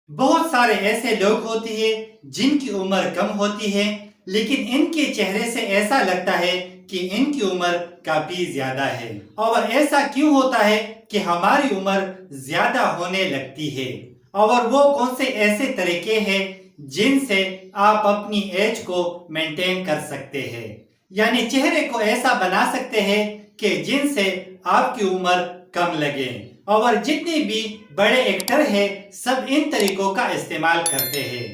بہت سارے ایسے لوگ ہوتے ہیں جن کی عمر کم ہوتی ہے لیکن ان کے چہرے سے ایسا لگتا ہے کہ ان کی عمر کافی زیادہ ہے۔ اور ایسا کیوں ہوتا ہے کہ ہماری عمر زیادہ ہونے لگتی ہے؟ اور وہ کون سے ایسے طریقے ہیں جن سے آپ اپنی ایج کو مینٹین کر سکتے ہیں، یعنی چہرے کو ایسا بنا سکتے ہیں کہ جن سے آپ کی عمر کم لگے؟ اور جتنے بھی بڑے ایکٹر ہیں سب ان طریقوں کا استعمال کرتے ہیں،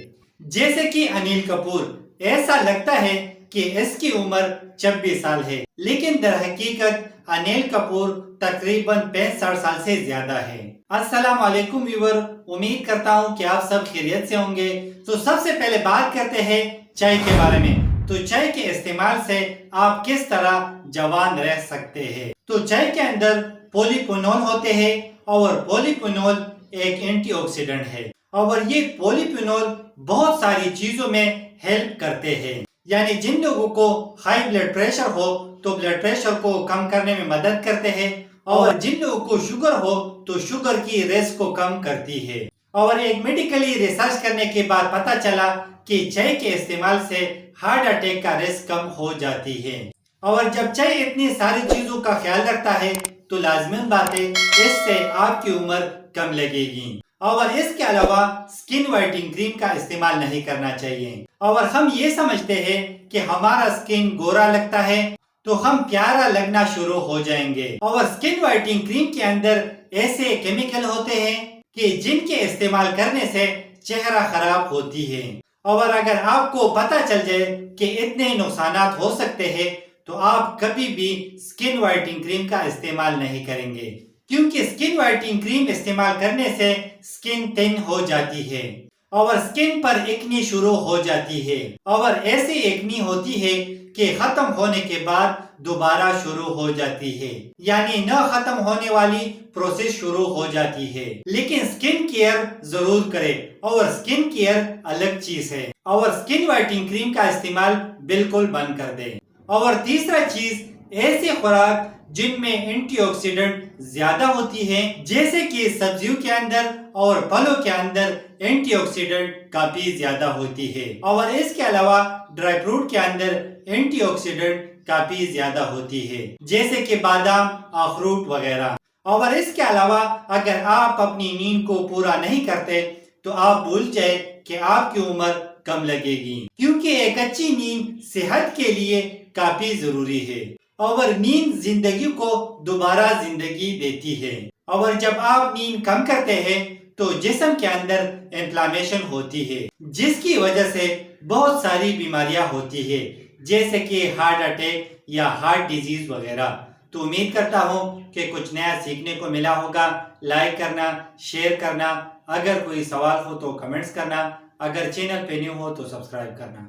جیسے کہ انیل کپور۔ ایسا لگتا ہے کہ اس کی عمر 26 سال ہے لیکن در حقیقت انیل کپور تقریباً 65 سال سے زیادہ ہے۔ السلام علیکم ویور، امید کرتا ہوں کہ آپ سب خیریت سے ہوں گے۔ تو سب سے پہلے بات کرتے ہیں چائے کے بارے میں۔ تو چائے کے استعمال سے آپ کس طرح جوان رہ سکتے ہیں؟ تو چائے کے اندر پولی فینول ہوتے ہیں اور پولی فینول ایک اینٹی آکسیڈنٹ ہے، اور یہ پولی فینول بہت ساری چیزوں میں ہیلپ کرتے ہیں، یعنی جن لوگوں کو ہائی بلڈ پریشر ہو تو بلڈ پریشر کو کم کرنے میں مدد کرتے ہیں، اور جن لوگوں کو شوگر ہو تو شوگر کی رسک کو کم کرتی ہے۔ اور ایک میڈیکلی ریسرچ کرنے کے بعد پتہ چلا کہ چائے کے استعمال سے ہارٹ اٹیک کا رسک کم ہو جاتی ہے۔ اور جب چائے اتنی ساری چیزوں کا خیال رکھتا ہے تو لازمن بات ہے اس سے آپ کی عمر کم لگے گی۔ اور اس کے علاوہ سکن وائٹنگ کریم کا استعمال نہیں کرنا چاہیے۔ اور ہم یہ سمجھتے ہیں کہ ہمارا سکن گورا لگتا ہے تو ہم پیارا لگنا شروع ہو جائیں گے، اور سکن وائٹنگ کریم کے اندر ایسے کیمیکل ہوتے ہیں کہ جن کے استعمال کرنے سے چہرہ خراب ہوتی ہے۔ اور اگر آپ کو پتہ چل جائے کہ اتنے نقصانات ہو سکتے ہیں تو آپ کبھی بھی سکن وائٹنگ کریم کا استعمال نہیں کریں گے، کیونکہ سکن وائٹنگ کریم استعمال کرنے سے سکن ٹین ہو جاتی ہے اور سکن پر ایکنی شروع ہو جاتی ہے، اور ایسی ایکنی ہوتی ہے کہ ختم ہونے کے بعد دوبارہ شروع ہو جاتی ہے، یعنی نہ ختم ہونے والی پروسیس شروع ہو جاتی ہے۔ لیکن سکن کیئر ضرور کرے، اور سکن کیئر الگ چیز ہے، اور سکن وائٹنگ کریم کا استعمال بالکل بند کر دے۔ اور تیسرا چیز، ایسی خوراک جن میں اینٹی آکسیڈنٹ زیادہ ہوتی ہیں، جیسے کہ سبزیوں کے اندر اور پھلوں کے اندر اینٹی آکسیڈنٹ کافی زیادہ ہوتی ہے، اور اس کے علاوہ ڈرائی فروٹ کے اندر اینٹی آکسیڈنٹ کافی زیادہ ہوتی ہے، جیسے کہ بادام، اخروٹ وغیرہ۔ اور اس کے علاوہ اگر آپ اپنی نیند کو پورا نہیں کرتے تو آپ بھول جائے کہ آپ کی عمر کم لگے گی، کیونکہ ایک اچھی نیند صحت کے لیے کافی ضروری ہے، اور نیند زندگی کو دوبارہ زندگی دیتی ہے۔ اور جب آپ نیند کم کرتے ہیں تو جسم کے اندر انفلامیشن ہوتی ہے، جس کی وجہ سے بہت ساری بیماریاں ہوتی ہے، جیسے کہ ہارٹ اٹیک یا ہارٹ ڈیزیز وغیرہ۔ تو امید کرتا ہوں کہ کچھ نیا سیکھنے کو ملا ہوگا۔ لائک کرنا، شیئر کرنا، اگر کوئی سوال ہو تو کمنٹس کرنا، اگر چینل پہ نیو ہو تو سبسکرائب کرنا۔